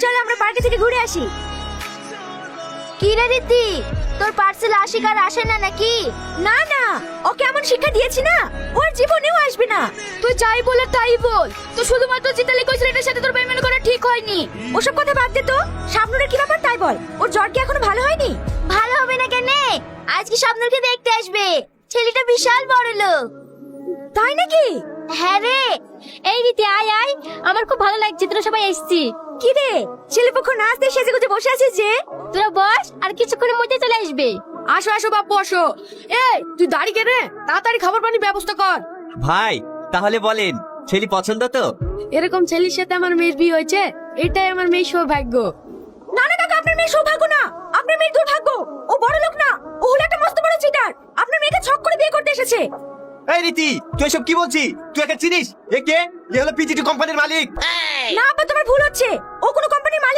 চল আমরা পার্টি থেকে ঘুরে আসি। কি রে রীতি, তোর পার্সেল আসে আর আসে না নাকি? না না, ওকে এমন শিক্ষা দিয়েছি না, ওর জীবনেও আসবে না। তুই যাই বলে তাই বল, তো শুধুমাত্র জিতালি কই ছেলেটার সাথে তোর বেইমানি করা ঠিক হয়নি। ওসব কথা বাদ দে তো, শাবনুরের কি ব্যাপার তাই বল। ওর জ্বর কি এখনো ভালো হয়নি? ভালো হবে না কেন, আজকে শাবনুরকে দেখতে আসবে। ছেলেটা বিশাল বড় লোক। তাই নাকি? হ্যাঁ রে। এই রীতি আয় আয়, আমার খুব ভালো লাগছে তোরা সবাই এসেছি। কি রে ছেলেপক্ষ নাচতে সেজে গুজে বসে আছিস যে? তোরা বস, আর কিছুক্ষণের মধ্যে চলে আসবে। আসো আসো বাপ বসো। এই তুই দাঁড়িয়ে রে, তাড়াতাড়ি খাবার পানির ব্যবস্থা কর। ভাই তাহলে বলেন, ছেলে পছন্দ তো? এরকম ছেলের সাথে আমার মেয়ের বিয়ে হয়েছে, এটাই আমার মেয়ের সৌভাগ্য। না না কাকা, আপনার মেয়ে সৌভাগ্য না, আপনার মেয়ের দুর্ভাগ্য। ও বড় লোক না, ও হলো একটা মস্ত বড় চিটার। আপনার মেয়েকে ছক করে বিয়ে করতে এসেছে। এই রীতি, তুই এসব কি বলছিস? তুই একে চিনিস? এ কে? এ হলো পিজিটি কোম্পানির মালিক। না আব্বা, তোমার ভুল হচ্ছে। ও কোনো কোম্পানির মালিক